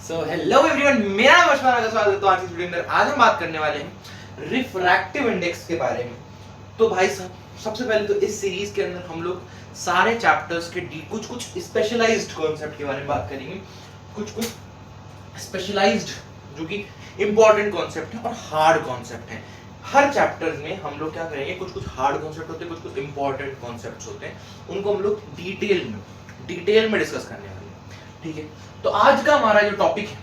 So hello everyone, मेरा नाम अशफाक का स्वागत है। तो आज इस वीडियो में आज हम बात करने वाले हैं रिफ्रैक्टिव इंडेक्स के बारे में। तो भाई साहब, सबसे पहले तो इस सीरीज के अंदर हम लोग सारे चैप्टर्स के कुछ स्पेशलाइज्ड कॉन्सेप्ट के बारे में बात करेंगे। कुछ स्पेशलाइज्ड जो कि इंपॉर्टेंट कॉन्सेप्ट है और हार्ड कॉन्सेप्ट है। हर चैप्टर में हम लोग क्या करेंगे, कुछ हार्ड कॉन्सेप्ट होते हैं, कुछ इंपॉर्टेंट कॉन्सेप्ट्स होते हैं, उनको हम लोग डिटेल में डिस्कस करने वाले हैं। ठीक है, तो आज का हमारा जो टॉपिक है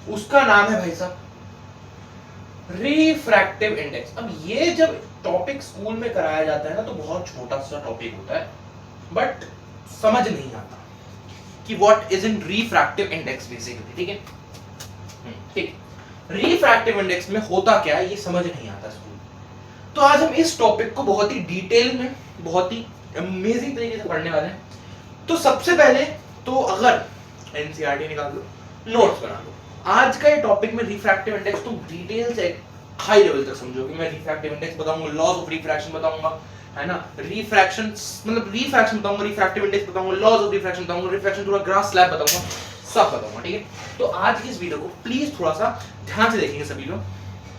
उसका नाम है भाई साहब रिफ्रैक्टिव इंडेक्स। अब ये जब टॉपिक स्कूल में कराया जाता है ना तो बहुत छोटा सा टॉपिक होता है, बट समझ नहीं आता कि what is in refractive index basically. ठीक है, ठीक। रिफ्रैक्टिव इंडेक्स में होता क्या है ये समझ नहीं आता स्कूल। तो आज हम इस टॉपिक को बहुत ही डिटेल में, बहुत ही अमेजिंग तरीके से पढ़ने वाले हैं। तो सबसे पहले तो अगर एनसीईआरटी निकाल लो, नोट्स बना लो। आज का ये टॉपिक में रिफ्रैक्टिव इंडेक्स तुम डिटेल से हाई लेवल तक समझोगे। मैं रिफ्रैक्टिव इंडेक्स बताऊंगा, लॉज ऑफ रिफ्रैक्शन बताऊंगा, है ना, रिफ्रैक्शन मतलब रिफ्रैक्शन बताऊंगा, रिफ्रैक्टिव इंडेक्स बताऊंगा, लॉज ऑफ रिफ्रैक्शन बताऊंगा, रिफ्रैक्शन थोड़ा ग्रास स्लैब बताऊंगा, सब बताऊंगा। ठीक है, तो आज की इस वीडियो को प्लीज थोड़ा सा ध्यान से देखेंगे सभी लोग।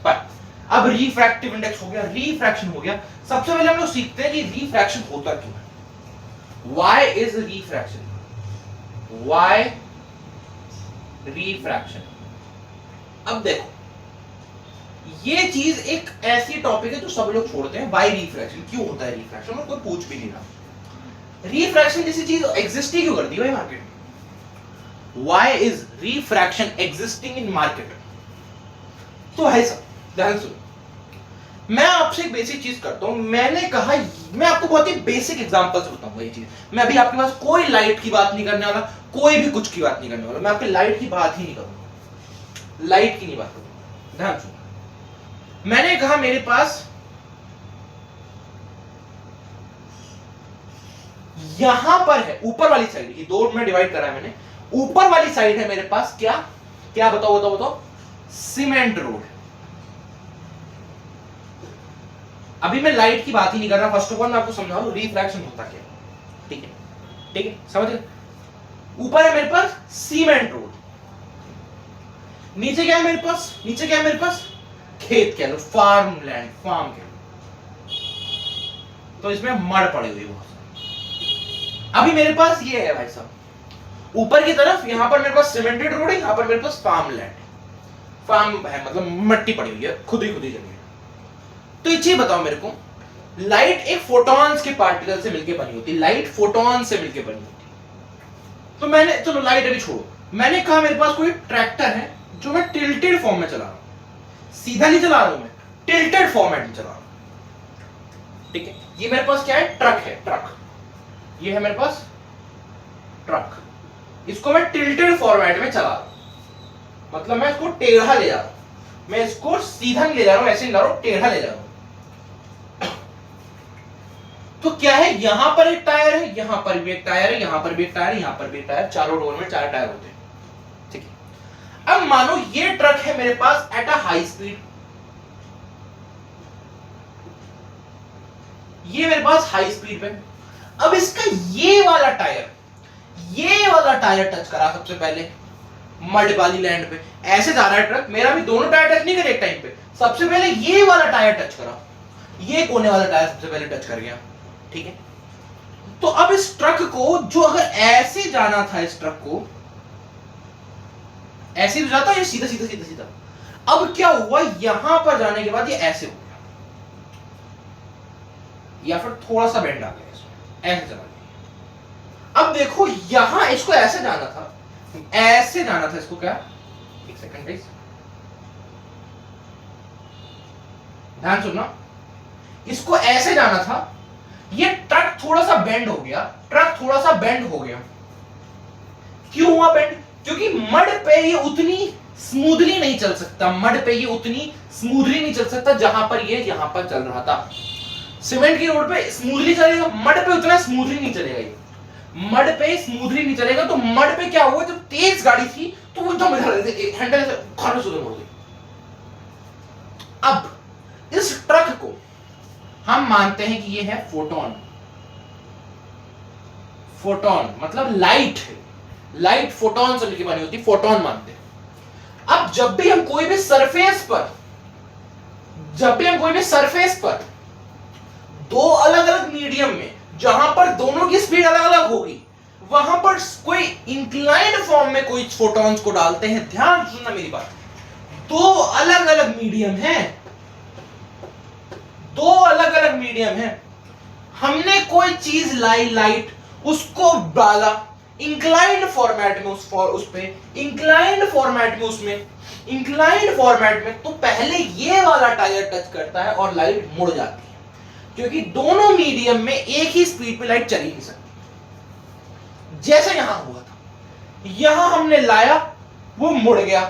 पर अब रिफ्रैक्टिव इंडेक्स हो गया, रिफ्रैक्शन हो गया। सबसे पहले हम लोग सीखते हैं कि रिफ्रैक्शन होता क्यों है। Why is refraction, why refraction. अब देखो, ये चीज एक ऐसी टॉपिक है जो सब लोग छोड़ते हैं। व्हाई रिफ्रैक्शन, क्यों होता है रिफ्रैक्शन, और कोई पूछ भी नहीं रहा। रिफ्रैक्शन जैसी चीज एग्जिस्ट ही क्यों करती है भाई मार्केट में। Why is refraction existing in market. तो है सब, ध्यान सुनो, मैं आपसे एक बेसिक चीज करता हूं। मैंने कहा, मैं आपको बहुत ही बेसिक एग्जांपल्स बताऊंगा ये चीज। मैं अभी आपके पास कोई लाइट की बात नहीं करने वाला, कोई भी कुछ की बात नहीं करने वाला। मैं आपके लाइट की बात ही नहीं करूंगा, लाइट की नहीं बात करूंगा। ध्यान सुनो, मैंने कहा मेरे पास यहां पर है, ऊपर वाली साइड, ये दो में डिवाइड करा है मैंने। ऊपर वाली साइड है मेरे पास क्या क्या, बताओ बताओ बताओ, सीमेंट रोड। अभी मैं लाइट की बात ही नहीं कर रहा। फर्स्ट ऑफ ऑल मैं आपको समझा रहा हूं रिफ्रैक्शन होता क्या। ठीक है, ठीक है, समझ गए। ऊपर है मेरे पास सीमेंट रोड, नीचे क्या है मेरे पास, नीचे क्या है मेरे पास, खेत कह लो, फार्म लैंड, फार्म कह लो। तो इसमें मड़ पड़ी हुई बहुत सारी। अभी मेरे पास ये है भाई साहब, ऊपर की तरफ यहां पर मेरे पास सीमेंटेड रोड है, यहां पर मेरे पास फार्म लैंड, फार्म है, मतलब मिट्टी पड़ी हुई है, खुद ही जमीन। तो ये चीज बताओ मेरे को, लाइट एक फोटॉन्स के पार्टिकल से मिलकर बनी होती है, लाइट फोटॉन से मिलकर बनी होती है। तो मैंने, चलो लाइट अभी छोड़ो, मैंने कहा मेरे पास कोई ट्रैक्टर है जो मैं टिल्टेड फॉर्म में चला रहा हूं, सीधा नहीं चला रहा हूं मैं, टिल्टेड फॉर्मेट में चला रहा हूं। ठीक है, ये मेरे पास क्या है, ट्रक है, ट्रक, ये है मेरे पास ट्रक। इसको मैं टिल्टेड फॉर्मेट में चला रहा हूं, मतलब मैं इसको टेढ़ा ले जा रहा हूं, मैं इसको सीधा नहीं ले जा रहा हूं, ऐसे नहीं ला रहा हूं, टेढ़ा ले जा रहा हूं। तो क्या है, यहां पर एक टायर है, यहां पर भी एक टायर है, यहां पर भी एक टायर है, यहां पर भी एक टायर, चारों रोड में 4 टायर होते हैं। ठीक है, अब मानो ये ट्रक है मेरे पास एट अ हाई स्पीड, ये मेरे पास हाई स्पीड पे। अब इसका ये वाला टायर टच करा सबसे पहले मड वाली लैंड पे, ऐसे जा रहा है ट्रक, मेरा भी दोनों टायर टच नहीं करे एक टाइम पे। सबसे पहले ये वाला टायर टच करा, ये कोने वाला टायर सबसे पहले टच कर गया। ठीक है, तो अब इस ट्रक को, जो अगर ऐसे जाना था, इस ट्रक को ऐसे तो जाता, ये सीधा सीधा सीधा सीधा। अब क्या हुआ, यहां पर जाने के बाद ये ऐसे हो गया, या फिर थोड़ा सा बेंड आ गया, इसमें ऐसे चला गया। अब देखो, यहां इसको ऐसे जाना था, ऐसे जाना था इसको, क्या, एक सेकंड प्लीज, ध्यान सुनना, इसको ऐसे जाना था, ये ट्रक थोड़ा सा बेंड हो गया, ट्रक थोड़ा सा बेंड हो गया। क्यों हुआ बेंड, क्योंकि मड पे ये उतनी स्मूथली नहीं चल सकता, मड पे ये उतनी स्मूथली नहीं चल सकता जहां पर ये यहां पर चल रहा था। सीमेंट की रोड पे स्मूथली चलेगा, मड पे उतना स्मूथली नहीं चलेगा। ये मड पे स्मूथली नहीं चलेगा, तो मड पे क्या हुआ, जब तेज गाड़ी थी तो वो एकदम हैंडल से खड़े से उधर मुड़ गई। अब इस ट्रक को हम मानते हैं कि ये है फोटोन, फोटोन मतलब लाइट है, लाइट फोटॉन से मिलकर बनी होती है, फोटॉन मानते हैं। अब जब भी हम कोई भी सरफेस पर दो अलग अलग मीडियम में जहां पर दोनों की स्पीड अलग अलग होगी, वहां पर कोई इंक्लाइंड फॉर्म में कोई फोटॉन्स को डालते हैं। ध्यान सुनना मेरी बात, दो अलग अलग मीडियम है, हमने कोई चीज लाई, लाइट, उसको डाला इंक्लाइंड फॉर्मेट में, इंक्लाइंड फॉर्मेट में तो पहले ये वाला टायर टच करता है और लाइट मुड़ जाती है, क्योंकि दोनों मीडियम में एक ही स्पीड पे लाइट चल ही नहीं सकती। जैसे यहां हुआ था, यहां हमने लाया वो मुड़ गया,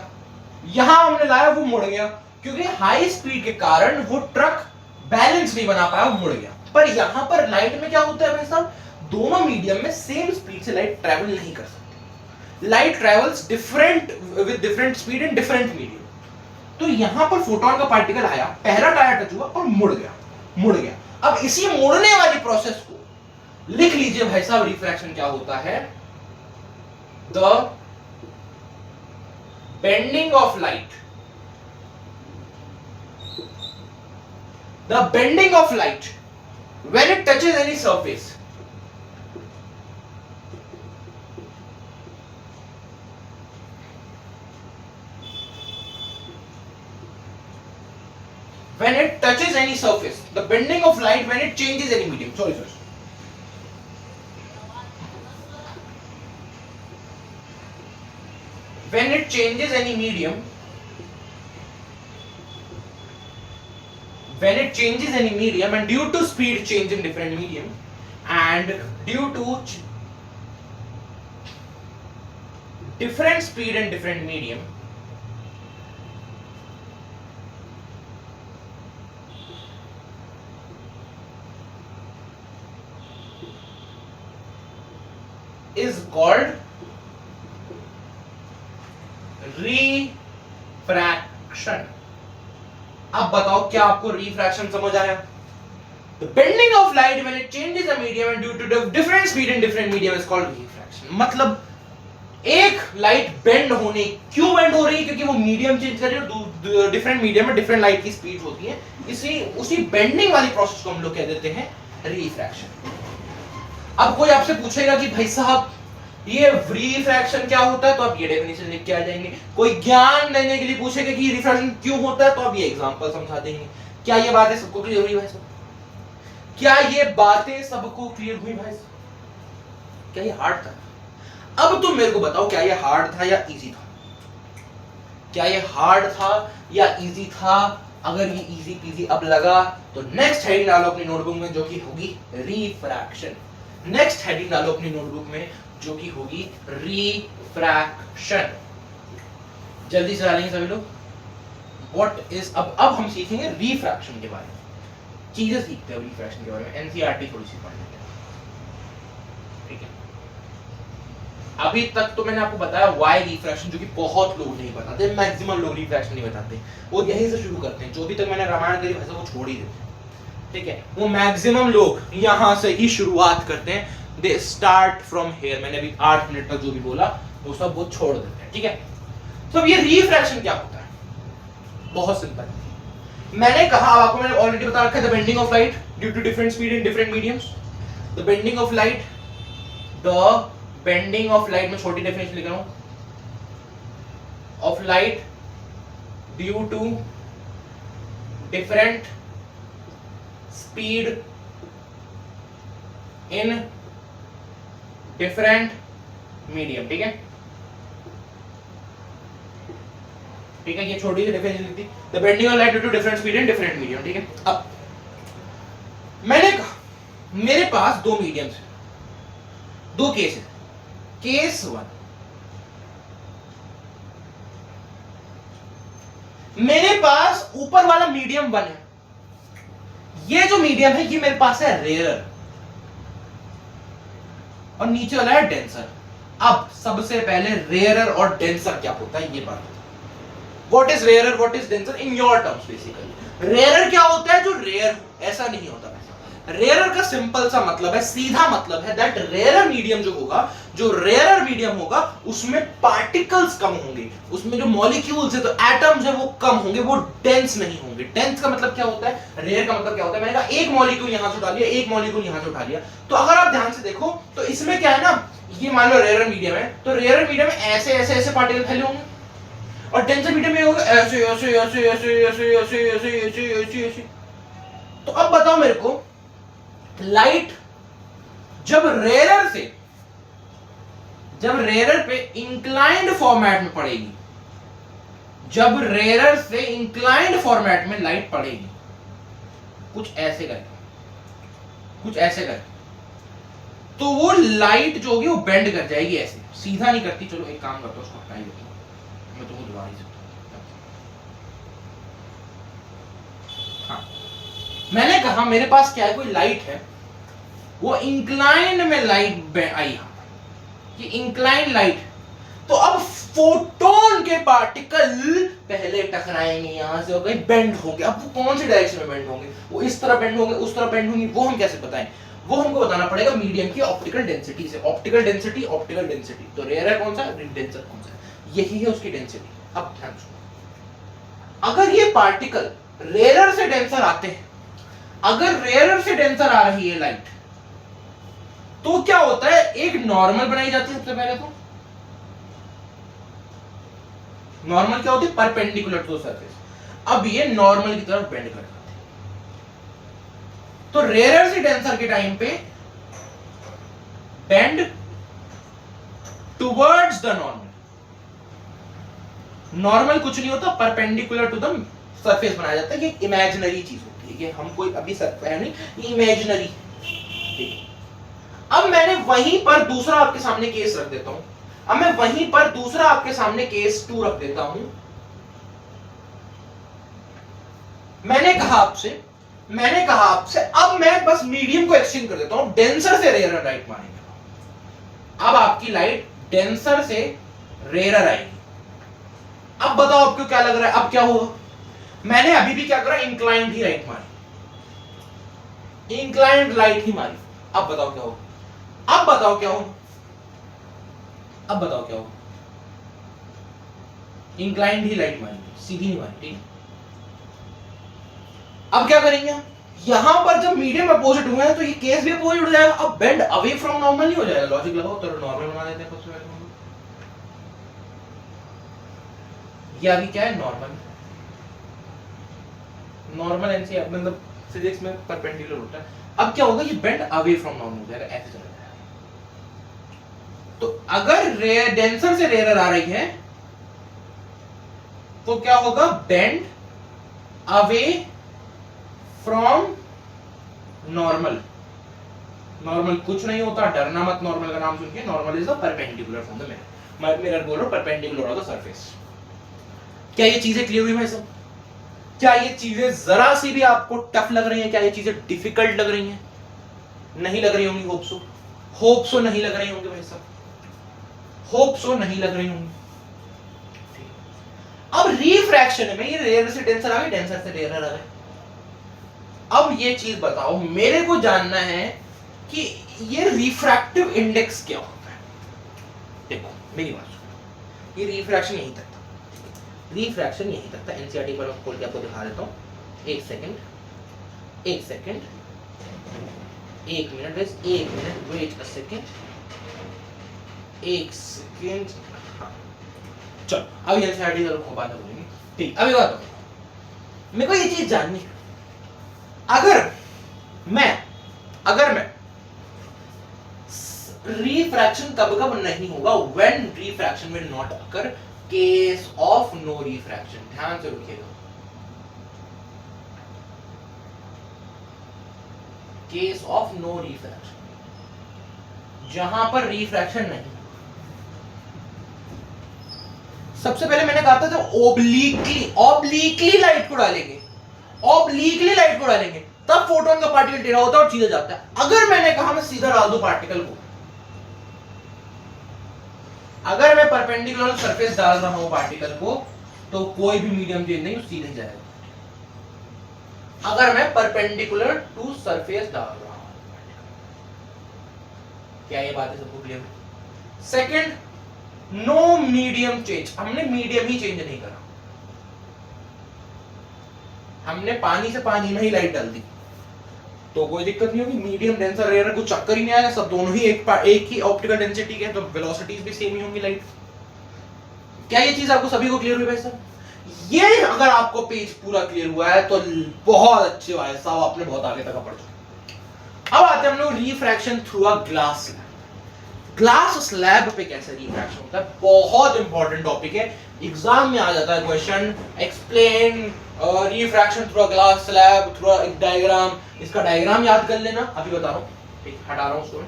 क्योंकि हाई स्पीड के कारण वो ट्रक बैलेंस नहीं बना पाया, वो मुड़ गया। पर यहां पर लाइट में क्या होता है भाई साहब, दोनों मीडियम में सेम स्पीड से लाइट ट्रैवल नहीं कर सकती। Light travels with different speed in different medium. तो यहां पर फोटोन का पार्टिकल आया, पहला टायर टच हुआ और मुड़ गया। अब इसी मुड़ने वाली प्रोसेस को लिख लीजिए भाई साहब, रिफ्रैक्शन क्या होता है, the bending of light, when it touches any surface, the bending of light when it changes any medium, when it changes any medium, and due to speed change in different medium, and due to different speed and different medium, is called refraction. अब बताओ क्या आपको refraction समझ आया? The bending of light when it changes a medium and due to different speed in different medium is called refraction. मतलब एक light bend होने, क्यों बेंड हो रही है? क्योंकि वो मीडियम चेंज कर रही है, डिफरेंट मीडियम में डिफरेंट लाइट की स्पीड होती है, इसी उसी बेंडिंग वाली प्रोसेस को हम लोग कह देते हैं रिफ्रैक्शन। अब कोई आपसे पूछेगा कि भाई साहब ये रिफ्रैक्शन क्या होता है, तो आप ये डेफिनेशन लिख के आ जाएंगे। कोई ज्ञान देने के लिए पूछेगा कि रिफ्रैक्शन क्यों होता है, तो आप ये एग्जांपल समझा देंगे। क्या ये बातें सबको क्लियर हुई भाई साहब? क्या ये बातें सबको क्लियर हुई भाई साहब? क्या ये हार्ड था? अब तुम मेरे को बताओ, क्या ये हार्ड था या इजी था? क्या ये हार्ड था या इजी था? अगर ये इजी पीजी अब लगा तो नेक्स्ट हेडिंग डालो अपनी नोटबुक में, जो कि होगी रिफ्रैक्शन। नेक्स्ट हेडिंग डालो अपनी नोटबुक में, जो कि होगी रिफ्रैक्शन। जल्दी से डालेंगे सभी लोग। व्हाट इज, अब हम सीखेंगे रिफ्रैक्शन के बारे में, चीजें सीखते हैं रिफ्रैक्शन के बारे में। एनसीईआरटी थोड़ी सी पढ़ लेते हैं, ठीक है? अभी तक तो मैंने आपको बताया व्हाई रिफ्रैक्शन, जो कि बहुत लोग नहीं बताते, मैक्सिमम लोग रिफ्रैक्शन नहीं बताते, वो यहीं से शुरू करते हैं। जो भी तक मैंने रामायण करी भाषा को छोड़ ही देते हैं, ठीक है? वो मैक्सिमम लोग यहां से ही शुरुआत करते हैं, दे स्टार्ट फ्रॉम हियर। मैंने अभी 8 मिनट तक जो भी बोला वो सब वो छोड़ देते हैं, ठीक है? तो अब ये रिफ्रैक्शन क्या होता है? बहुत सिंपल। मैंने कहा, आपको मैंने ऑलरेडी बता रखा है, the bending of light due to different speed in different mediums. The bending of light, मैं छोटी डेफिनेशन लिख रहा हूं, of light due to different speed in different medium, ठीक है? ठीक है, ये छोटी सी डेफिनेशन लिखी, the bending of light due to different speed in different medium, ठीक है? अब मैंने कहा मेरे पास दो मीडियम्स हैं, दो केस है। केस 1, मेरे पास ऊपर वाला मीडियम 1 है, ये जो मीडियम है ये मेरे पास है रेयरर, और नीचे वाला है डेंसर। अब सबसे पहले रेयरर और डेंसर क्या होता है ये बात। What is rarer, what is denser in your terms? Basically rarer क्या होता है? जो रेयर, ऐसा नहीं होता। रेयरर का सिंपल सा मतलब है, सीधा मतलब है दैट रेयरर मीडियम जो होगा, जो रेयरर मीडियम होगा उसमें पार्टिकल्स कम होंगे, उसमें जो मॉलिक्यूल्स है तो एटम्स है वो कम होंगे, वो डेंस नहीं होंगे। डेंस का मतलब क्या होता है, रेयर का मतलब क्या होता है, मैंने कहा एक मॉलिक्यूल यहां से उठा लिया, एक मॉलिक्यूल यहां से उठा लिया। तो अगर आप ध्यान से देखो तो इसमें क्या है ना, ये मान लो रेयरर मीडियम है, तो रेयरर मीडियम में ऐसे ऐसे ऐसे पार्टिकल फैले होंगे, और डेंसर मीडियम में होगा ऐसे ऐसे ऐसे ऐसे ऐसे ऐसे ऐसे ऐसे ऐसे ऐसे। तो अब बताओ मेरे को, लाइट जब रेयरर पे इंक्लाइंड फॉर्मेट में पड़ेगी, जब रेयरर से इंक्लाइंड फॉर्मेट में लाइट पड़ेगी, कुछ ऐसे करके, तो वो लाइट जो होगी वो बेंड कर जाएगी, ऐसे सीधा नहीं करती। चलो एक काम करता हूं, उसको हटा ही देता हूं, मैं तुमको दोबारा ही सकता हूं। हाँ, मैंने कहा मेरे पास क्या है, कोई लाइट है, वो इंक्लाइंड में लाइट आई, ये इंक्लाइंड लाइट। तो अब फोटोन के पार्टिकल पहले टकराएंगे यहां से और कहीं बेंड होंगे। अब वो कौन सी डायरेक्शन में बेंड होंगे, वो इस तरह बेंड होंगे, उस तरह बेंड होंगे, वो हम कैसे बताएं, वो हमको बताना पड़ेगा मीडियम की ऑप्टिकल डेंसिटी से। ऑप्टिकल डेंसिटी, ऑप्टिकल डेंसिटी, तो रेयर कौन सा, डेंसर कौन सा, यही है उसकी डेंसिटी। अब ध्यान सुनो, अगर ये पार्टिकल रेयरर से डेंसर आते हैं, अगर रेयरर से डेंसर आ रही है लाइट, तो क्या होता है, एक नॉर्मल बनाई जाती है। सबसे पहले तो नॉर्मल क्या होती है, परपेंडिकुलर टू सरफेस। अब ये नॉर्मल की तरफ बेंड कर जाती है, तो रेयरर से डेंसर के टाइम पे bend towards the normal. Normal कुछ नहीं होता, परपेंडिकुलर टू द सरफेस बनाया जाता है। ये इमेजिनरी चीज होती है, ये हम कोई अभी सकते हैं नहीं, ये इमेजिनरी। अब मैंने वहीं पर दूसरा आपके सामने केस रख देता हूं, अब मैं वहीं पर दूसरा आपके सामने केस 2 रख देता हूं। मैंने कहा आपसे अब मैं बस मीडियम को एक्सचेंज कर देता हूं, डेंसर से रेयरर लाइट मारेंगे। अब आपकी लाइट डेंसर से रेयरर आएगी। अब बताओ आपको क्या लग रहा है, अब क्या होगा, मैंने अभी भी क्या करा, इंक्लाइंड ही लाइट मारी, इंक्लाइंड लाइट ही मारी। अब बताओ क्या होगा, अब बताओ क्या होगा, अब बताओ क्या होगा, इंक्लाइंड ही लाइट मारी, सीधी नहीं मारी, ठीक। अब क्या करेंगे हम, यहां पर जब मीडियम अपोजिट हुए हैं तो ये केस भी अपोजिट हो जाएगा। अब बेंड अवे फ्रॉम नॉर्मल नहीं हो जाएगा, लॉजिक लगाओ, तो नॉर्मल बना देते हैं सबसे पहले। ये अभी क्या है, नॉर्मल एनसी मतलब फिजिक्स में परपेंडिकुलर होता है। अब क्या होगा, ये बेंड अवे फ्रॉम नॉर्मल हो जाएगा, ऐसे चला जाएगा। तो अगर डेंसर से रेयरर आ रही है तो क्या होगा, bend away from normal. Normal कुछ नहीं होता, डरना मत नॉर्मल का नाम सुन के, normal is the perpendicular from the mirror. Mirror बोल रहा हूं, परपेंडिकुलर ऑफ द सरफेस। क्या ये चीजें क्लियर हुई भाई साहब? क्या ये चीजें जरा सी भी आपको टफ लग रही हैं? क्या ये चीजें डिफिकल्ट लग रही हैं? नहीं लग रही होंगी, होप सो नहीं लग रही होंगी भाई साहब, होप सो नहीं लग रही होंगी। अब रिफ्रैक्शन में ये रेयर से डेंसर आ गए, डेंसर से रेयर आ गए। अब ये चीज बताओ, मेरे को जानना है कि ये रिफ्रैक्टिव इंडेक्स क्या होता है। देखो मेरी बात सुनो, ये रिफ्रैक्शन यहीं तक था, रिफ्रैक्शन यहीं तक था। एनसीईआरटी पर खोल के आपको दिखा देता हूं। एक सेकंड, एक मिनट, वेट अ सेकंड, एक सेकंड। चलो अब एनसीईआरटी को बात बोलेंगे, ठीक। अभी बात मेरे को ये चीज जाननी है, अगर मैं रिफ्रैक्शन कब नहीं होगा, when refraction will not occur, case of no refraction. ध्यान से रखिएगा, केस ऑफ नो रिफ्रैक्शन, जहां पर रिफ्रैक्शन नहीं। सबसे पहले मैंने कहा था जब ओब्लिकली लाइट को डालेंगे, तब फोटोन का पार्टिकल टेढ़ा होता है और सीधा जाता है। अगर मैंने कहा मैं सीधा डाल दूं पार्टिकल को, अगर मैं परपेंडिकुलर सरफेस डाल रहा हूं पार्टिकल को, तो कोई भी मीडियम चेंज नहीं, सीधे जाएगा। अगर मैं परपेंडिकुलर टू सरफेस डाल रहा हूं, क्या ये बात है सबको क्लियर है? सेकंड, नो मीडियम चेंज, हमने मीडियम ही चेंज नहीं करा, हमने पानी से पानी में ही लाइट डाल दी, तो कोई दिक्कत नहीं होगी। मीडियम डेंसर रेयर कुछ चक्कर ही नहीं आएगा, सब दोनों ही एक ही ऑप्टिकल डेंसिटी के, तो वेलोसिटीज भी सेम ही होंगी लाइट। क्या ये चीज आपको सभी को क्लियर हुई भाई साहब? ये अगर आपको पेज पूरा क्लियर हुआ है तो बहुत अच्छे भाई साहब, आपने बहुत आगे तक पढ़ चुके। अब आते हैं हम लोग refraction through a glass slab. Glass slab पे कैसे रिफ्रैक्शन होता है, बहुत इंपॉर्टेंट टॉपिक है, एग्जाम में आ जाता है question, explain refraction through a glass slab through a diagram. इसका डायग्राम याद कर लेना, अभी बता रहा हूं, ठीक, हटा रहा हूं उसको,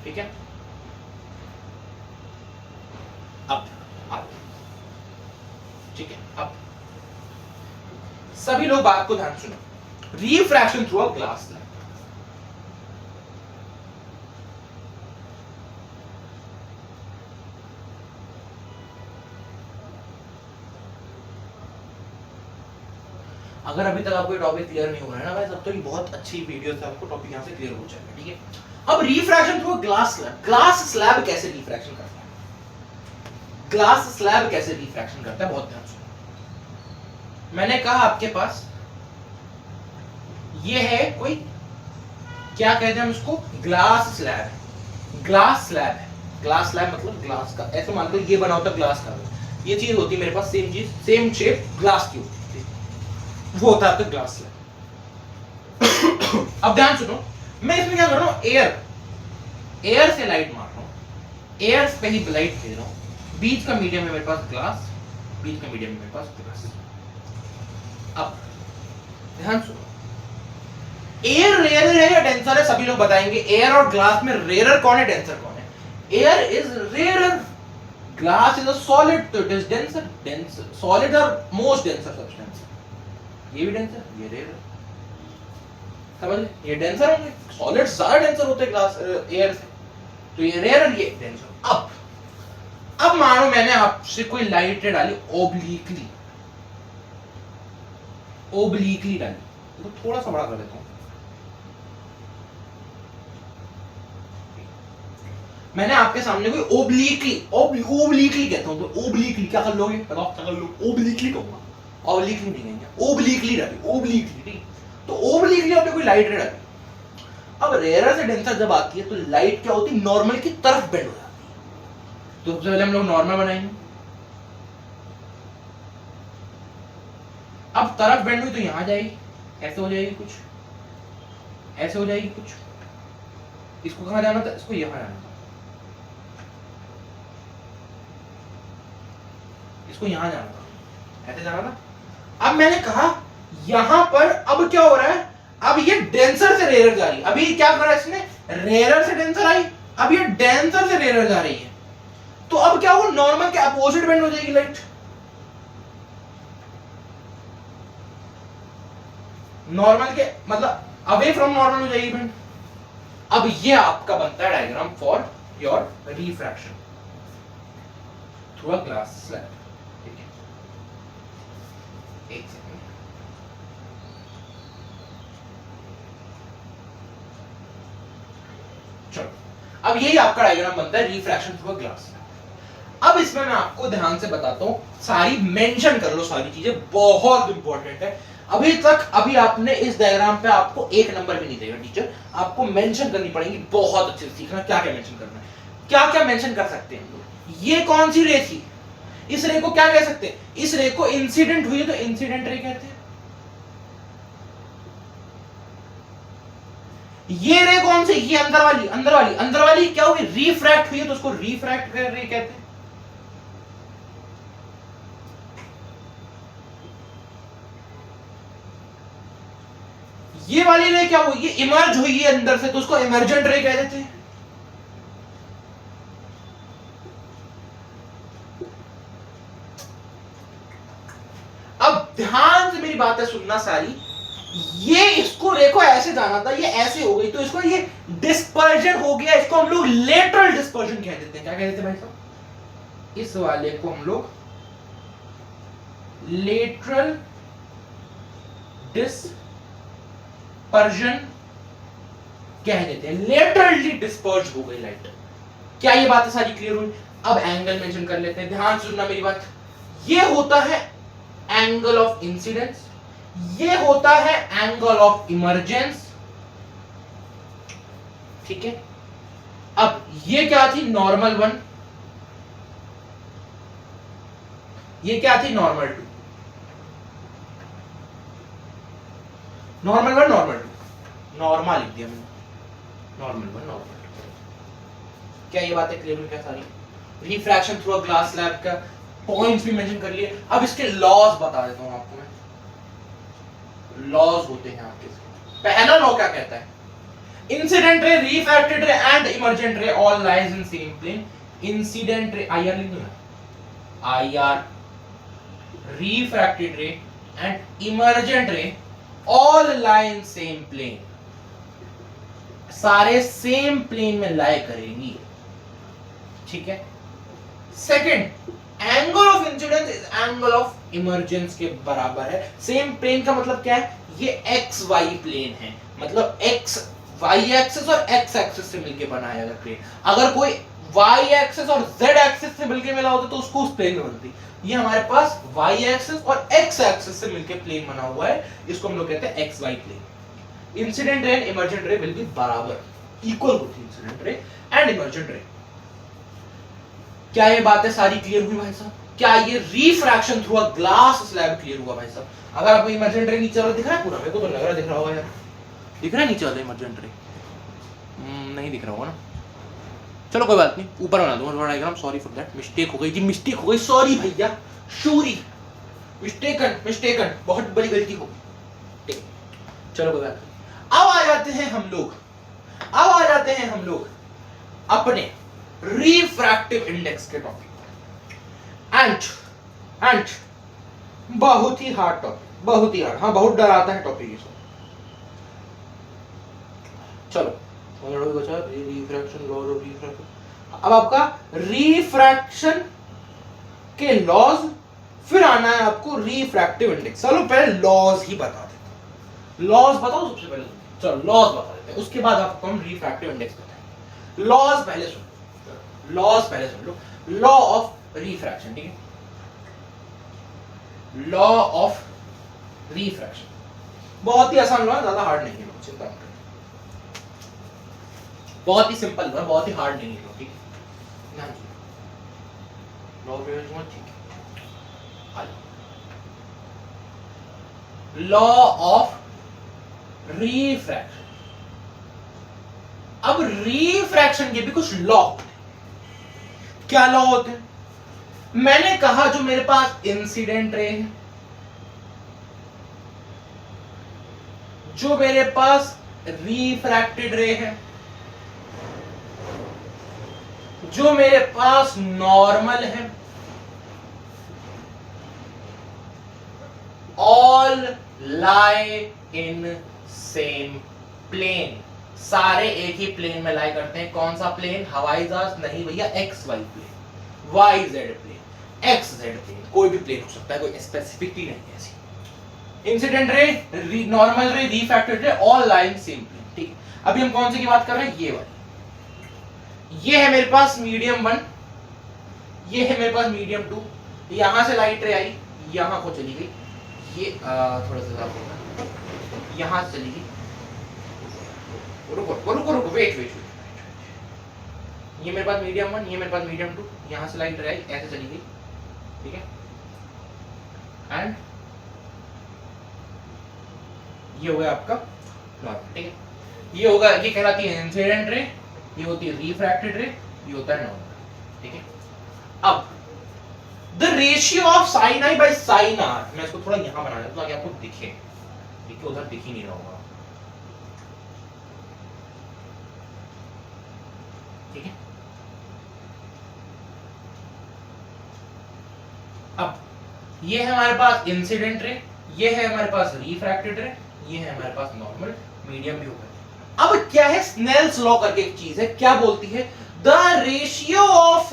ठीक है। अब ठीक है, अब सभी लोग बात को ध्यान सुनो, refraction through a glass slab. अगर अभी तक आपको ये टॉपिक क्लियर नहीं हो रहा है ना भाई, तब तो ये बहुत अच्छी वीडियो से आपको टॉपिक यहां से क्लियर हो जाएगा, ठीक है। अब refraction through glass slab, glass slab कैसे रिफ्रैक्शन करता है, ग्लास स्लैब कैसे रिफ्रैक्शन करता है, बहुत ध्यान सुनो। मैंने कहा आपके पास ये है कोई, क्या कहते हैं हम इसको, ग्लास स्लैब, ग्लास स्लैब है, ग्लास स्लैब मतलब ग्लास का, ऐसे मान लो ये बना होता ग्लास का, ये चीज होती है मेरे पास, सेम चीज, सेम शेप ग्लास की होती है, वो होता है आपका ग्लास स्लैब। अब ध्यान सुनो, मैं इसमें क्या कर रहा हूं, एयर से लाइट मार रहा हूं, एयर पे ही लाइट दे रहा हूं, बीच का मीडियम है मेरे पास ग्लास, बीच का मीडियम है मेरे पास ग्लास। अब ध्यान सुनो, एयर रेयर है या डेंसर है, सभी लोग बताएंगे। एयर और ग्लास में रेयर कौन है, डेंसर कौन है? Air is rare, glass is a solid, तो it is denser. Denser solid are most denser substance, ये भी डेंसर, ये रेयर, समझ ले, ये डेंसर होंगे, सॉलिड ज्यादा डेंसर होते हैं ग्लास एयर से, तो ये रेयर और ये डेंसर। अब मानो मैंने आपसे कोई लाइट डाली ओब्लिकली, ओब्लिकली डाली, तो थोड़ा सा बड़ा कर देता हूं, मैंने आपके सामने कोई ओब्लिकली, ओब्लिकली कहता हूं, तो ओब्लिकली क्या कर लोगे, बताओ क्या कर लोगे, ओब्लिकली कहूंगा, ऑब्लिकली नहीं कहेंगे, ओब्लिकली डाली, ओब्लिकली, ठीक, तो ओब्लिकली आपने कोई लाइट रे डाली। अब रेयर से डेंसर जब आती है तो लाइट क्या होती है, नॉर्मल की तरफ बेंड हो जाती है, तो सबसे पहले हम लोग नॉर्मल बनाएंगे। अब तरफ बेंड हुई तो यहां जाएगी, ऐसे हो जाएगी कुछ, ऐसे हो जाएगी कुछ, इसको कहां जाना था, इसको यहां जाना था, इसको यहां जाना था, ऐसे जाना था। अब मैंने कहा यहां पर अब क्या हो रहा है, अब ये डेंसर से रेयर जा रही है, अभी क्या करा इसने, रेयर से डेंसर आई, अब ये डेंसर से रेयर जा रही है, तो अब क्या हो, नॉर्मल के अपोजिट बेंड हो जाएगी लाइट, नॉर्मल के मतलब अवे फ्रॉम नॉर्मल हो जाएगी बेंड। अब ये आपका बनता है diagram for your refraction through a glass slab, ठीक है, एक सेकंड, चलो, अब यही आपका डायग्राम बनता है रिफ्रैक्शन थ्रू अ ग्लास। अब इसमें मैं आपको ध्यान से बताता हूं, सारी मेंशन कर लो, सारी चीजें बहुत इंपॉर्टेंट है। अभी तक अभी आपने इस डायग्राम पे आपको एक नंबर भी नहीं देगा टीचर, आपको मेंशन करनी पड़ेगी, बहुत अच्छे से सीखना क्या क्या मेंशन करना है, क्या क्या मेंशन कर सकते हैं। ये कौन सी रे थी, इस रे को क्या कह सकते हैं, इस रे को इंसिडेंट हुई है तो इंसिडेंट रे कहते हैं। ये रे कौन सी, ये अंदर वाली, अंदर वाली, अंदर वाली क्या हुई, रिफ्रैक्ट हुई है तो उसको रिफ्रैक्ट रे कहते हैं। ये वाली रे क्या हुई, ये इमर्ज हुई है अंदर से तो उसको इमर्जेंट रे कह देते हैं। अब ध्यान से मेरी बातें सुनना सारी, ये इसको रे को ऐसे जाना था, ये ऐसे हो गई तो इसको ये डिस्पर्जन हो गया, इसको हम लोग लेटरल डिस्पर्जन कह देते हैं। क्या कह देते हैं भाई साहब, इस वाले को हम लोग लेटरल डिस्पर्जन डिस्पर्जन कह देते हैं, लेटरली डिस्पर्ज हो गई लाइट। क्या ये बातें सारी क्लियर हुई? अब एंगल मेंशन कर लेते हैं, ध्यान से सुनना मेरी बात। ये होता है एंगल ऑफ इंसिडेंस, ये होता है एंगल ऑफ इमर्जेंस, ठीक है। अब ये क्या थी? नॉर्मल 1, ये क्या थी? नॉर्मल 2, नॉर्मल 1 नॉर्मल 2, नॉर्मल लिख दिया मैंने, नॉर्मल 1 नॉर्मल 2। क्या ये बातें क्लियर हुई? क्या सारी? Refraction through a glass slab का पॉइंट्स भी मेंशन कर लिए। अब इसके लॉज बता देता हूं आपको मैं। लॉज होते हैं आपके। पहला लॉ क्या कहता है? Incident ray, refracted ray and emergent ray all lies in same plane. Incident ray IR लिख दूं, IR, refracted ray and emergent ray all lie in same plane, सारे सेम प्लेन में लाई करेंगी, ठीक है। Second, angle of incidence is angle of emergence के बराबर है। सेम प्लेन का मतलब क्या है? ये एक्स वाई प्लेन है, मतलब एक्स वाई एक्सिस और एक्स एक्सिस से मिलके बनाया गया प्लेन। अगर कोई वाई एक्सिस और जेड एक्सिस से मिलके मिला होता तो उसको उस प्लेन में बनती। ये हमारे पास वाई एक्सिस और एक्स एक्सिस से मिलके प्लेन बना हुआ है, इसको हम लोग कहते हैं X Y plane. Incident ray and emergent ray will be बराबर, इक्वल होती है इंसिडेंट रे एंड इमर्जेंट रे। क्या ये बातें सारी क्लियर हुई भाई साहब? क्या ये refraction through a glass slab clear हुआ भाई साहब? अगर आपको इमर्जेंट रे नीचे वाला दिख रहा है पूरा, मेरे को तो लग रहा है दिख रहा होगा यार, दिख रहा है नीचे वाला इमर्जेंट रे? नहीं दिख रहा होगा ना, चलो कोई बात नहीं, ऊपर बना दूंगा diagram. Sorry for that, mistake हो गई जी, मिस्टेक हो गई, सॉरी भैया, शूरी, मिस्टेकन मिस्टेकन, बहुत बड़ी गलती हो गई। चलो कोई बात नहीं। अब आ जाते हैं हम लोग अपने रिफ्रैक्टिव इंडेक्स के टॉपिक एंड बहुत ही हार्ड टॉपिक, बहुत ही हार्ड, हाँ बहुत डराता है टॉपिक इसको। चलो रिफ्रैक्शन, लॉज ऑफ रिफ्रैक्शन। अब आपका रिफ्रैक्शन के लॉज, फिर आना है आपको रिफ्रैक्टिव इंडेक्स। चलो पहले लॉज ही बता देते, लॉज बताओ सबसे पहले। चलो लॉज बता देते हैं, उसके बाद आपको हम रिफ्रैक्टिव इंडेक्स बताएंगे। लॉज पहले सुन लो। लॉ ऑफ रिफ्रैक्शन, ठीक है। लॉ ऑफ रिफ्रैक्शन बहुत ही आसान लॉ है, ज्यादा हार्ड नहीं है, चिंता मत करो। बहुत ही सिंपल है, बहुत ही हार्ड नहीं है, ठीक है। ध्यान से लॉ ऑफ रिफ्रैक्शन, ठीक है। Law of refraction. अब रिफ्रैक्शन के भी कुछ लॉ होते हैं। क्या लॉ होते हैं? मैंने कहा जो मेरे पास इंसिडेंट रे है, जो मेरे पास रिफ्रैक्टेड रे है, जो मेरे पास नॉर्मल है, all lie in same plane, सारे एक ही प्लेन में लाई करते हैं। कौन सा प्लेन? हवाई जहाज नहीं भैया, X Y plane, Y Z plane, X Z plane, कोई भी प्लेन हो सकता है, कोई स्पेसिफिकली नहीं है ऐसी। Incident ray, normal ray, refracted ray, all lie in same plane, ठीक है। अभी हम कौन से की बात कर रहे हैं? ये वाली। ये है मेरे पास मीडियम 1, ये है मेरे पास मीडियम 2, यहां से लाइट रे आई, यहां को चली गई, ये थोड़ा सा ज्यादा होगा, यहां से चली गई, रुको, वेट, ये मेरे पास मीडियम 1, ये मेरे पास मीडियम 2, यहां से लाइट रे आई, ऐसे चली गई, ठीक है। एंड ये हो गया आपका नॉर्मल, ठीक है। ये होगा, ये कहलाती है इंसिडेंट रे, ये होती है रिफ्रैक्टेड रे, ये होता है नॉर्मल, ठीक है। अब the ratio of sine I by sine R, मैं इसको थोड़ा यहां बना देता हूं ताकि आपको दिखे, देखिए उधर दिख ही नहीं रहा होगा, ठीक है। अब ये है हमारे पास इंसिडेंट रे, ये है हमारे पास रिफ्रैक्टेड रे, ये है हमारे पास नॉर्मल, मीडियम भी होगा। अब क्या है? स्नेल्स लॉ करके एक चीज है, क्या बोलती है? The ratio of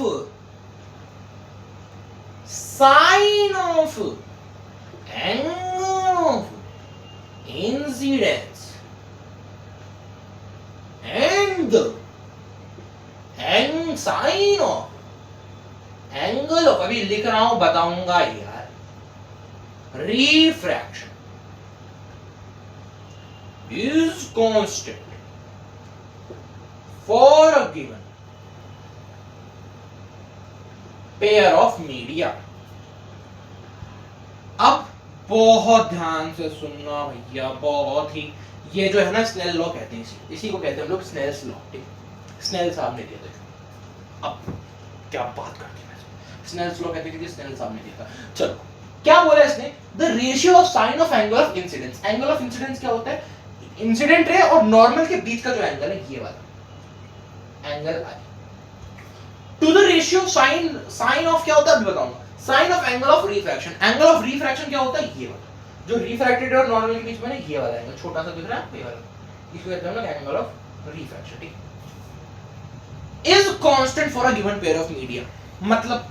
sine of angle of incidence the sine of angle of, अभी लिख रहा हूं बताऊंगा यार, refraction is constant for a given pair of media। अब बहुत ध्यान से सुनना भैया, बहुत ही, ये जो है ना स्नेल लॉ कहते हैं, इसी को कहते हैं हम लोग स्नेल्स लॉ। ठीक, स्नेल साहब ने दिया था। अब क्या बात करते हैं, स्नेल्स लॉ कहते हैं कि स्नेल साहब ने दिया था। चलो क्या बोला इसने, the ratio of sine of angle of incidence. Angle of incidence क्या होता है, इंसिडेंट रे और नॉर्मल के बीच का जो एंगल है, ये वाला angle I, to the ratio sine, sine of क्या होता है अभी बताऊंगा, sine of angle of refraction. Angle of refraction क्या होता है, ये वाला जो रिफ्रैक्टेड और नॉर्मल के बीच में ना, ये वाला एंगल छोटा सा दिख रहा है, ये वाला, इसको कहते हैं ना एंगल ऑफ रिफ्रैक्शन। ठीक, is constant for a given pair of media. मतलब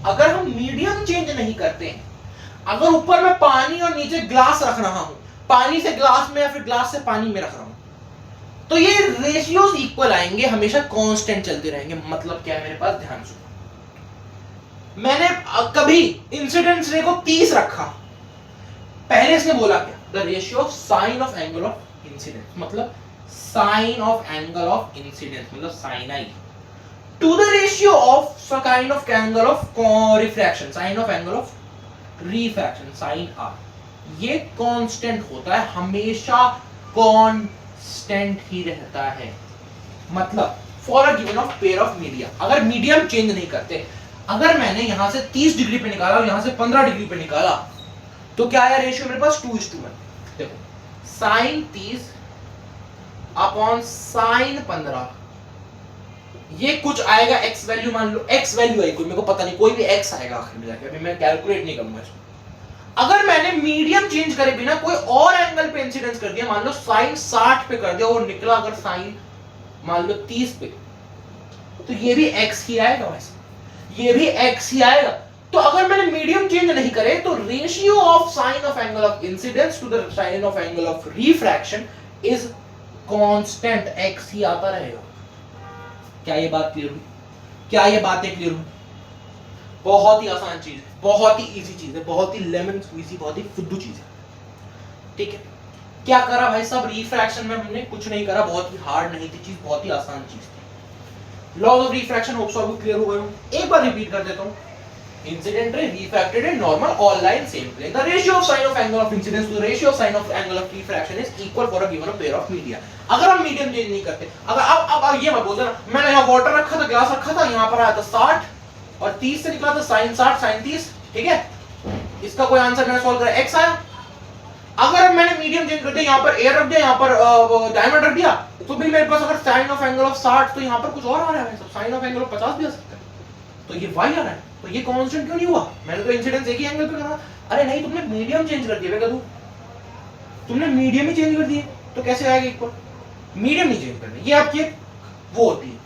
अगर हम मीडियम चेंज नहीं करते हैं, अगर ऊपर मैं पानी और नीचे ग्लास रख रहा हूं, पानी से ग्लास में या फिर ग्लास से पानी में रख रहा हूं, तो ये रेशियोज इक्वल आएंगे, हमेशा कांस्टेंट चलते रहेंगे। मतलब क्या है मेरे पास, ध्यान सुनो, मैंने कभी इंसिडेंस रे को 30 रखा, पहले इसने बोला क्या, the ratio of sine of angle of incidence, मतलब sine of angle of incidence मतलब sine I, to the ratio of sine of angle of refraction, sine of angle of refraction sine R, ये constant होता है, हमेशा constant ही रहता है। मतलब for a given of pair of media, अगर मीडियम चेंज नहीं करते, अगर मैंने यहां से 30 डिग्री पे निकाला और यहां से 15 डिग्री पे निकाला, तो क्या आया रेशियो मेरे पास 2:1। देखो साइन 30 अपॉन साइन 15, ये कुछ आएगा x वैल्यू, मान लो x वैल्यू है कोई, मेरे को पता नहीं, कोई भी x आएगा आखिर में जाके, अभी मैं कैलकुलेट नहीं करूंगा इसको। अगर मैंने मीडियम चेंज करे बिना कोई और एंगल पे इंसिडेंस कर दिया, मान लो साइन 60 पे कर दिया और निकला अगर साइन मान लो 30 पे, तो ये भी x ही आएगा, वैसे ये भी x ही आएगा। तो अगर मैंने मीडियम चेंज नहीं करे, तो ratio of sine of angle of incidence to the sine of angle of refraction is constant, x ही आता रहेगा। क्या ये बात क्लियर हुई, क्या ये बातें क्लियर हुई? बहुत ही आसान चीज है, बहुत ही इजी चीज है, बहुत ही लेमन स्क्वीजी, बहुत ही फुद्दू चीज है। ठीक है, क्या करा भाई साहब रिफ्रैक्शन में, हमने कुछ नहीं करा, बहुत ही हार्ड नहीं थी चीज, बहुत ही आसान चीज थी। लॉज ऑफ रिफ्रैक्शन होप्स आपको क्लियर हो गए। एक बार रिपीट कर देता हूं, incident ray, refracted ray, normal, all lie in same plane, the ratio of sine of angle of incidence to the ratio of sine of angle of refraction is equal for a given pair of media. अगर हम medium change नहीं करते, अगर अब ये मत बोल देना मैंने यहां वाटर रखा था, ग्लास रखा था, यहां पर आया था 60 और 30 से निकला था साइन 60 साइन 30, ठीक है, इसका कोई आंसर मैंने सॉल्व करा, x आया। अगर मैंने मीडियम चेंज कर दिया, यहां पर एयर रख दिया, यहां पर डायमंड रख दिया, तो भी मेरे पास अगर साइन ऑफ एंगल ऑफ 60, तो यहां पर कुछ और आ रहा है, साइन ऑफ एंगल ऑफ 50 भी आ सकता है, तो ये y आ रहा है। तो ये कांस्टेंट क्यों नहीं हुआ? मैंने तो इंसिडेंस एक ही एंगल पे करा। अरे नहीं, तुमने मीडियम चेंज कर दिया, तुमने मीडियम ही चेंज कर दिए, तो कैसे आएगा इक्वल? मीडियम नहीं चेंज करना, ये आपकी वो होती है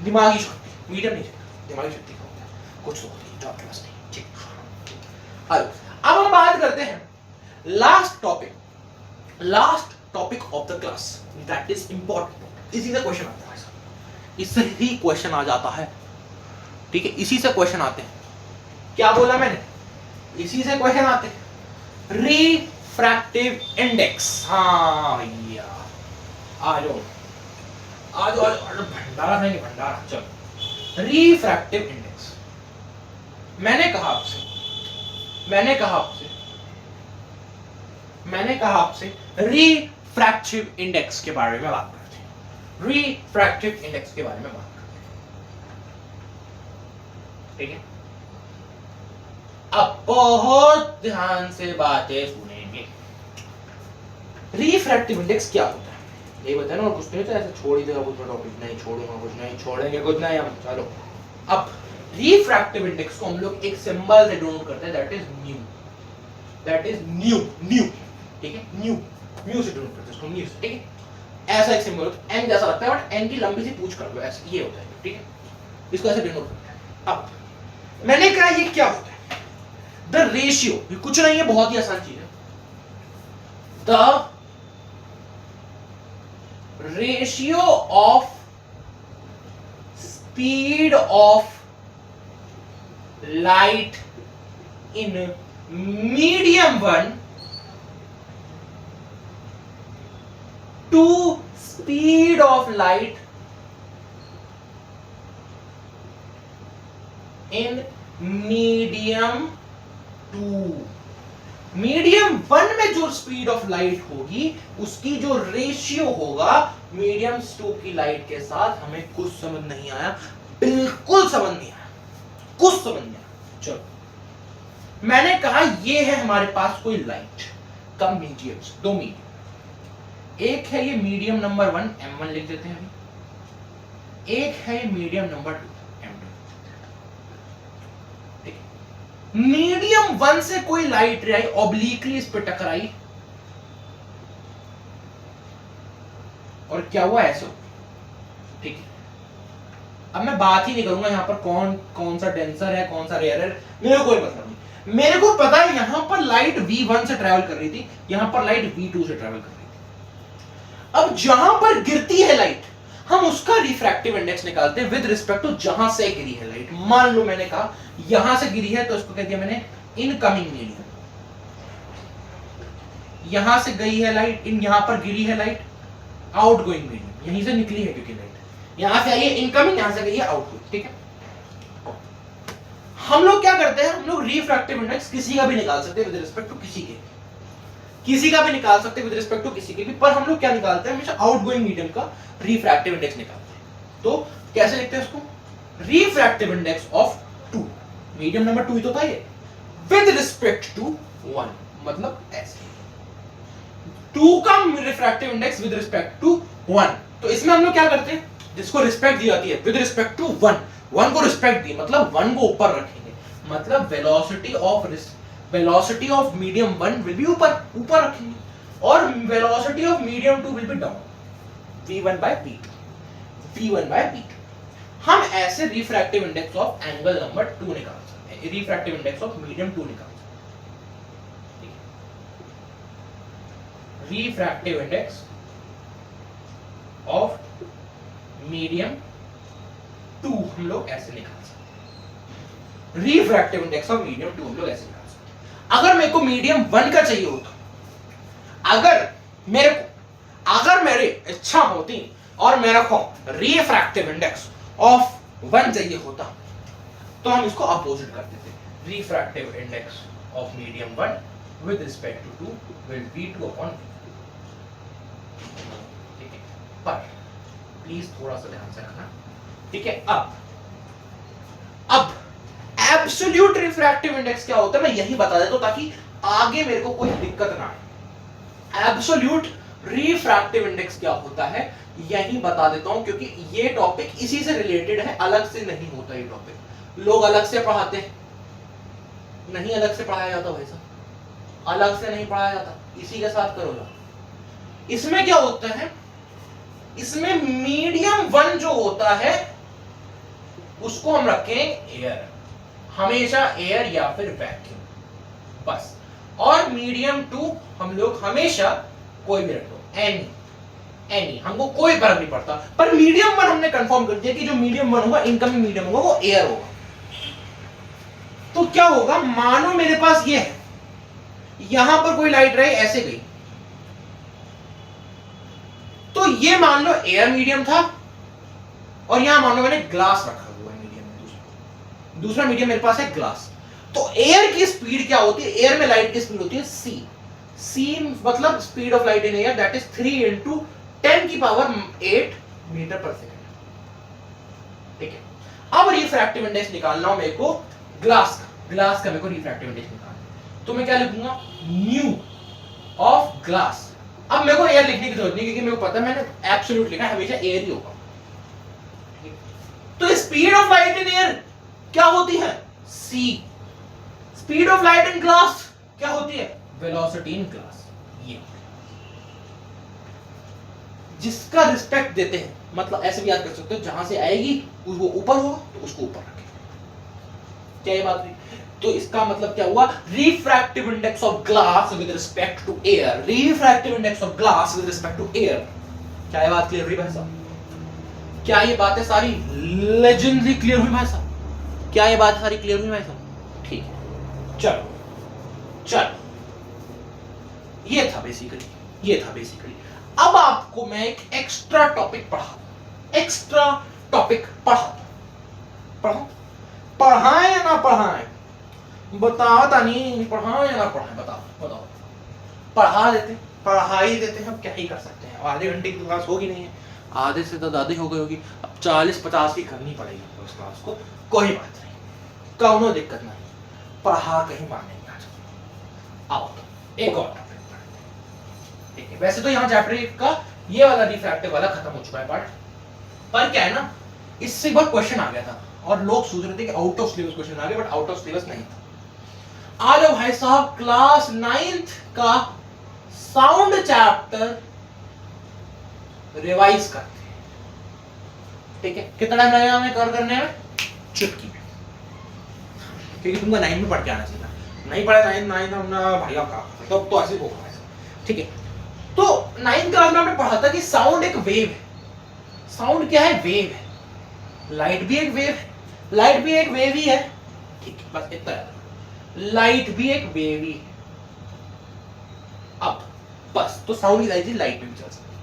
दिमागी शक्ति, मीडियम नहीं चेंज, दिमागी शक्ति का होता है, कुछ तो होती है जो आपके पास नहीं। ठीक, अब हम बात करते हैं last topic of the class, that is important. इसी से क्वेश्चन आता है, इससे ही क्वेश्चन आ जाता है। ठीक है, इसी से क्वेश्चन आते हैं। क्या बोला मैंने? इसी से क्वेश्चन आते हैं। रिफ्रैक्टिव इंडेक्स, हाँ भैया आ जाओ भंडारा नहीं, भंडारा। चलो, रिफ्रैक्टिव इंडेक्स, मैंने कहा आपसे रिफ्रैक्टिव इंडेक्स के बारे में बात करते हैं, रिफ्रैक्टिव इंडेक्स के बारे में बात करते हैं। ठीक है, अब बहुत ध्यान से बातें सुनेंगे। रिफ्रैक्टिव इंडेक्स क्या होता है ये बताना, और कुछ नहीं तो ऐसे छोड़ ही देगा कुछ टॉपिक, नहीं छोड़ूंगा कुछ नहीं, छोड़ेंगे कुछ नहीं हम। चलो, अब रिफ्रैक्टिव इंडेक्स को हम लोग एक सिंबल से डिनोट करते हैं, दैट इज न्यू। ठीक है, न्यू से डिनोट करते हैं इसको, न्यू से। ठीक है, ऐसा एक सिंबल होता है, एन जैसा लगता है बट एन की लंबी सी पूंछ कर दो, ऐसे ये होता है। ठीक है, इसको ऐसे डिनोट करते हैं। अब मैंने कहा ये क्या होता है? द रेशियो, ये कुछ नहीं है, बहुत ही आसान चीज है। The ratio of speed of light in medium 1 to speed of light in medium 2। Medium 1 में जो स्पीड ऑफ लाइट होगी उसकी जो रेशियो होगा मीडियम 2 की लाइट के साथ, हमें कुछ समझ नहीं आया, बिल्कुल समझ नहीं आया, कुछ समझ नहीं आया। चलो मैंने कहा ये है हमारे पास कोई लाइट का मीडियम्स, दो मीडियम, एक है ये मीडियम नंबर 1 M1 लिख देते हैं अभी, एक है ये मीडियम नंबर 2 मीडियम 1 से कोई लाइट रे आई, ऑब्लिकली इस पे टकराई और क्या हुआ, ऐसे। ठीक है, अब मैं बात ही नहीं करूंगा यहां पर कौन सा डेंसर है कौन सा रेयर है, मेरे को कोई मतलब नहीं। मेरे को पता है यहां पर लाइट V1 से ट्रैवल कर रही थी, यहां पर लाइट V2 से ट्रैवल कर रही थी। अब जहां पर गिरती है लाइट हम उसका रिफ्रैक्टिव इंडेक्स निकालते हैं विद रिस्पेक्ट टू जहां से गिरी है लाइट। मान लो मैंने कहा यहां से गिरी है तो इसको कह दिया मैंने इनकमिंग मीडियम, यहां से गई है लाइट, यहां पर गिरी है लाइट आउटगोइंग मीडियम, यहीं से निकली है क्योंकि लाइट यहां से आई है इनकमिंग, यहां से गई है आउटगोइंग। ठीक है, हम लोग क्या करते हैं, हम लोग रिफ्रैक्टिव इंडेक्स किसी का भी निकाल सकते हैं विद रिस्पेक्ट टू किसी का भी निकाल सकते हैं विद रिस्पेक्ट टू किसी के भी, पर हम लोग क्या निकालते हैं, हमेशा आउटगोइंग मीडियम का रिफ्रैक्टिव इंडेक्स निकालते हैं। तो कैसे लिखते हैं उसको, refractive index of 2, medium number 2 ही तो था ये, विद रिस्पेक्ट टू 1, मतलब ऐसे 2 का refractive index with respect to 1। तो इसमें हम लोग क्या करते हैं, जिसको रिस्पेक्ट दी जाती है विद रिस्पेक्ट टू 1 को रिस्पेक्ट दी मतलब 1 को ऊपर रखेंगे, मतलब velocity of medium 1 will be ऊपर रखेंगे और velocity of medium 2 will be down, v1 by v2। हम ऐसे refractive index of angle number 2 निकाल सकते हैं, रिफ्रैक्टिव इंडेक्स ऑफ मीडियम 2 निकाल सकते हैं। रिफ्रैक्टिव इंडेक्स ऑफ मीडियम 2 हम लोग ऐसे निकाल सकते हैं, रिफ्रैक्टिव इंडेक्स ऑफ मीडियम 2 हम लोग ऐसे निकाल सकते हैं। अगर मेरे को मीडियम 1 का चाहिए होता, अगर मेरी इच्छा होती और मेरे को रिफ्रैक्टिव इंडेक्स ऑफ 1 चाहिए होता तो हम इसको अपोजिट कर देते, refractive index of medium 1 with respect to 2 will be 2 upon. ठीक है, पर प्लीज थोड़ा सा ध्यान से रखना। ठीक है, अब एब्सोल्यूट रिफ्रैक्टिव इंडेक्स क्या होता है मैं यही बता देता हूं ताकि आगे मेरे को कोई दिक्कत ना आए। एब्सोल्यूट रिफ्रैक्टिव इंडेक्स क्या होता है यही बता देता हूं क्योंकि ये टॉपिक इसी से रिलेटेड है, अलग से नहीं होता ये टॉपिक। लोग अलग से पढ़ाते हैं, नहीं अलग से पढ़ाया जाता भाई साहब, अलग से नहीं पढ़ाया जाता, इसी के साथ करोगा। इसमें क्या होता है, इसमें मीडियम 1 जो होता है उसको हम रखें एयर, हमेशा एयर या फिर वैक्यूम बस, और मीडियम 2 हम लोग हमेशा कोई भी रख दो, एनी, हमको कोई फर्क नहीं पड़ता। पर मीडियम 1 हमने कंफर्म कर दिया कि जो मीडियम 1 होगा, इनकमिंग मीडियम होगा, वो एयर होगा। तो क्या होगा, मानो मेरे पास ये है, यहां पर कोई लाइट रही ऐसे गई, तो ये मान लो एयर मीडियम था और यहां मान लो मैंने ग्लास रखा हुआ है मीडियम में, दूसरा मीडियम मेरे पास है ग्लास। तो एयर की स्पीड क्या होती है, एयर में लाइट की स्पीड होती है c मतलब speed of light in air that is 3 × 10⁸ metre per second. ठीक है, अब रिफ्रैक्टिव इंडेक्स निकालना हो मेरे को ग्लास का मेरे को रिफ्रैक्टिव इंडेक्स निकालना, तो मैं क्या लिखूंगा, न्यू ऑफ ग्लास। अब मेरे को एयर लिखने की जरूरत नहीं क्योंकि मेरे को पता है मैंने एब्सोल्यूट लिखा है, हमेशा एयर ही होगा। तो speed of light in air क्या होती है, c। Speed of light in glass क्या होती है, वेलोसिटी इन ग्लास। ये जिसका रिस्पेक्ट देते हैं, मतलब ऐसे भी याद कर सकते हो, जहां से आएगी वो ऊपर होगा तो उसको ऊपर रखें। क्या ये बात हुई? तो इसका मतलब क्या हुआ, refractive index of glass with respect to air, refractive index of glass with respect to air क्या ये बात क्लियर हुई भाई साहब? क्या ये बातें सारी लेजेंडरी क्लियर हुई भाई साहब? क्या ये बातें सारी क्लियर हुई भाई साहब? ठीक है, चलो चलो, ये था बेसिकली। अब आपको मैं एक एक्स्ट्रा टॉपिक पढ़ाएं या ना पढ़ाएं? बताओ तानी, पढ़ाएं या ना पढ़ाएं? बताओ। पढ़ा ही देते हैं, अब क्या ही कर सकते हैं। आधे घंटे की क्लास होगी नहीं है, आधे से तो ज्यादा हो गई होगी। अब 40-50 की करनी पड़ेगी उस क्लास को। कोई बात नहीं, कौनो दिक्कत नहीं, पढ़ा कहीं मानेंगे आज। आओ तो एक और टॉपिक पढ़ते हैं। वैसे तो यहाँ चैप्टर 1 का ये वाला रिफ्रैक्टिव वाला खत्म हो चुका है पार्ट, पर क्या है ना, इससे बहुत क्वेश्चन आ गया था और लोग सोच रहे थे कि आउट ऑफ सिलेबस क्वेश्चन आ गया, बट आउट ऑफ सिलेबस नहीं था। आ जाओ भाई साहब, क्लास 9th का साउंड चैप्टर रिवाइज करते हैं। ठीक है, कितना टाइम लगेगा हमें कवर करने में? चुटकी में, क्योंकि तुमको 9 में पढ़ के आना चाहिए। नहीं पढ़ा 9 हमने भैया का तो ऐसे होगा। ठीक है, तो 9th क्लास में हमने पढ़ा था कि साउंड एक वेव है। साउंड क्या है? वेव है। लाइट भी एक वेव ही है। ठीक है, बस इतना याद रखो, लाइट भी एक वेव ही है। अब बस, तो साउंड की साइज लाइट में भी चल सकती है।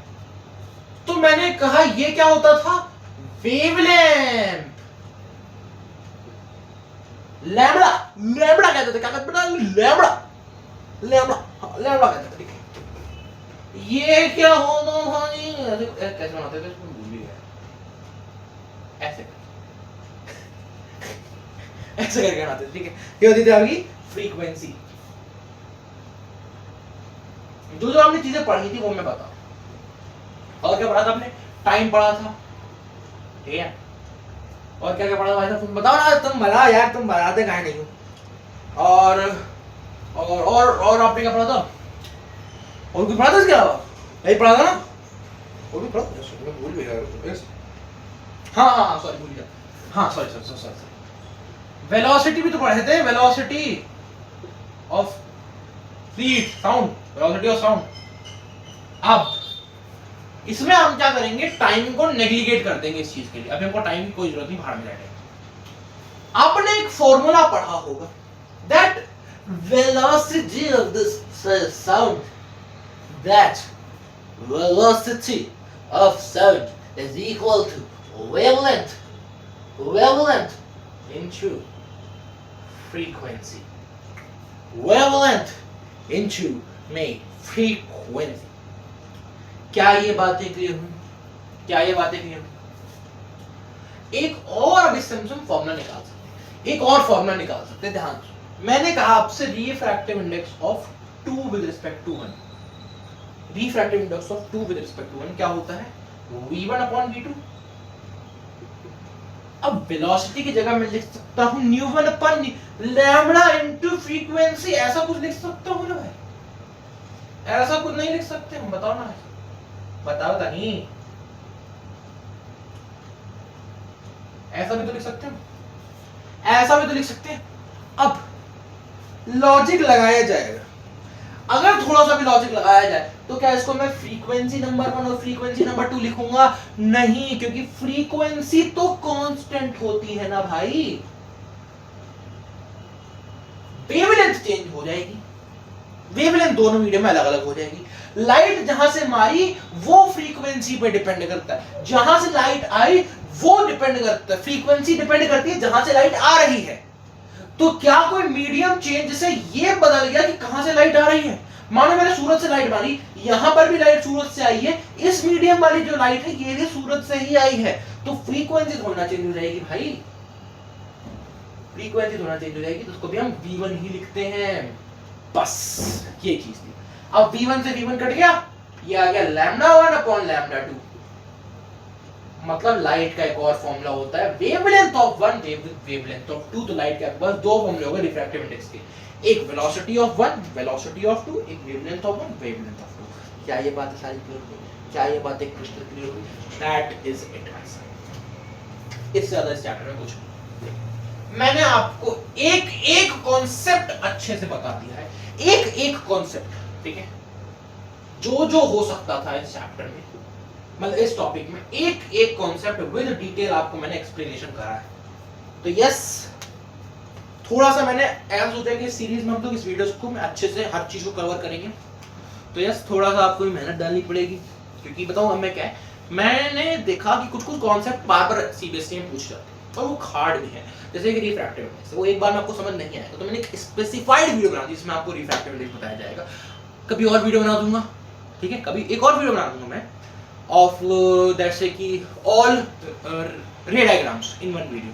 तो मैंने कहा ये क्या होता था? वेवलेंथ। लैम्बडा कहते थे, क्या कहते थे? लैम्बडा कहते थे। ठीक है, ये क्या होता था जी? कैसे बनाते थे इसको भूल ही गया। ऐसे करके बनाते थे। ठीक है, ये होती थी आपकी फ्रीक्वेंसी। जो हमने चीजें पढ़ी थी वो मैं बताऊं। और क्या पढ़ा था आपने? टाइम पढ़ा था, ठीक है। और क्या क्या पढ़ा था भाई साहब? तुम बताओ ना, तुम बता यार, तुम बताते काहे नहीं हो। और आपने क्या पढ़ा था? और कुछ पढ़ा था इसके अलावा? यही पढ़ा था ना? और भी पढ़ा था, मैं भूल भी गया। हाँ सॉरी, भूल गया। हाँ सॉरी। वेलोसिटी भी तो पढ़े थे, वेलोसिटी ऑफ साउंड। अब इसमें हम क्या करेंगे? टाइम को नेग्लिगेट कर देंगे इस चीज के लिए। अभी हमको टाइम की कोई जरूरत नहीं, बाहर में जाएंगे। आपने एक फॉर्मूला पढ़ा होगा, that velocity of this sound, that velocity of sound is equal to wavelength into frequency. Wavelength into frequency. क्या ये बातें क्लियर हुई? एक और अब इससे हम फॉर्मूला निकाल सकते हैं। ध्यान से, मैंने कहा आपसे refractive index of 2 with respect to 1। Refractive index of 2 with respect to 1 क्या होता है? v1 upon v2। अब वेलोसिटी की जगह मैं लिख सकता हूं v1 upon lambda into frequency. ऐसा कुछ लिख सकता हूं ना भाई? ऐसा कुछ नहीं लिख सकते हम? बताओ ना, बताओ तानी। ऐसा भी तो लिख सकते हैं। अब लॉजिक लगाया जाएगा। अगर थोड़ा सा भी लॉजिक लगाया जाए तो क्या इसको मैं फ्रीक्वेंसी नंबर 1 और फ्रीक्वेंसी नंबर 2 लिखूंगा? नहीं, क्योंकि फ्रीक्वेंसी तो कांस्टेंट होती है ना भाई। वेवलेंथ चेंज हो जाएगी, वेवलेंथ दोनों मीडियम में अलग अलग हो जाएगी। लाइट जहां से मारी वो फ्रीक्वेंसी पे डिपेंड करता है, जहां से लाइट आई वो डिपेंड करता है, फ्रीक्वेंसी डिपेंड करती है जहां से लाइट आ रही है। तो क्या कोई मीडियम चेंज से ये बदल गया कि कहां से लाइट आ रही है? मानो मैंने सूरज से लाइट मारी, यहां पर भी लाइट सूरज से आई है, इस मीडियम वाली जो लाइट है ये भी सूरज से ही आई है, तो फ्रीक्वेंसी थोड़ा चेंज हो जाएगी भाई। फ्रीक्वेंसी थोड़ा चेंज हो जाएगी, तो उसको भी हम v1 ही लिखते हैं। बस ये चीज थी। अब v1 से v1 कट गया, ये आ गया λ1 अपॉन λ2। मतलब लाइट का एक और फॉर्मूला होता है वेवलेंथ ऑफ 1 वेवलेंथ ऑफ 2। तो लाइट के बस दो फॉर्मूले हो गए रिफ्रैक्टिव इंडेक्स के, एक वेलोसिटी ऑफ 1 वेलोसिटी ऑफ 2, एक वेवलेंथ ऑफ 1 वेवलेंथ ऑफ 2। क्या ये बातें सारी क्लियर हो गई? क्या ये बातें क्रिस्टल क्लियर हो गई? That is it my son. इससे ज्यादा इस चैप्टर में कुछ नहीं। मैंने आपको एक कॉन्सेप्ट अच्छे से बता दिया है, एक कॉन्सेप्ट, ठीक है, जो हो सकता था इस चैप्टर में मतलब इस टॉपिक में एक एक कॉन्सेप्ट विद डिटेल आपको मैंने एक्सप्लेनेशन करा है। तो यस, थोड़ा सा मैंने ऐसा सोचा कि इस सीरीज में हम लोग इस वीडियोस को में अच्छे से हर चीज को कवर करेंगे। तो यस, थोड़ा सा आपको मेहनत डालनी पड़ेगी, क्योंकि बताऊं अब मैं क्या है, मैंने देखा कि कुछ कुछ कॉन्सेप्ट बार बार सीबीएसई में पूछ जाते हैं और वो हार्ड भी है, जैसे कि रिफ्रैक्टिव इंडेक्स, वो एक बार में आपको समझ नहीं आएगा, तो मैंने एक स्पेसिफाइड वीडियो बना दी जिसमें आपको रिफ्रैक्टिव इंडेक्स बताया जाएगा। कभी और वीडियो बना दूंगा, ठीक है, कभी एक और वीडियो बना दूंगा मैं ऑफ जैसे कि ऑल रे डायग्राम्स इन वन वीडियो,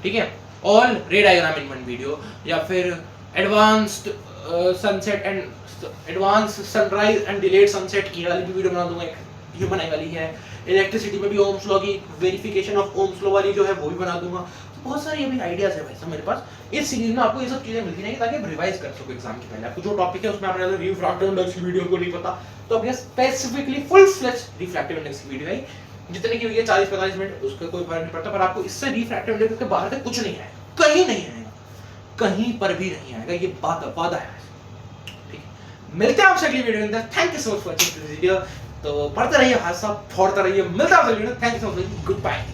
ठीक है, ऑल रे डायग्राम इन वन वीडियो, या फिर advanced sunset and advance sunrise and delayed sunset की वाली भी वीडियो बना दूंगा, एक ह्यूमन आई वाली है, इलेक्ट्रिसिटी में भी ओम्स लॉ की वेरिफिकेशन ऑफ ओम्स लॉ वाली जो है वो भी बना दूंगा। तो बहुत सारी अभी आइडियाज है भाई साहब मेरे पास। इस सीरीज में आपको ये सब चीजें मिलती रहेंगी ताकि आप रिवाइज कर सको एग्जाम के पहले। आपको जो टॉपिक है उसमें आपने रिफ्रैक्टिव इंडेक्स की वीडियो को नहीं पता, तो अब ये specifically full fledged refractive index की वीडियो है, जितने की हुई है 40-45 मिनट, उसका कोई फर्क नहीं पड़ता, पर आपको इससे रिफ्रैक्टिव इंडेक्स के बाहर से कुछ नहीं आएगा, कहीं नहीं आएगा, कहीं पर भी नहीं आएगा, ये बात वादा है। मिलते हैं आपसे अगली वीडियो में। Thank you so much for watching this video. तो पढ़ते रहिए भाई साहब, फोड़ते रहिए, मिलते हैं आपसे अगली video. Thank you so much, good bye.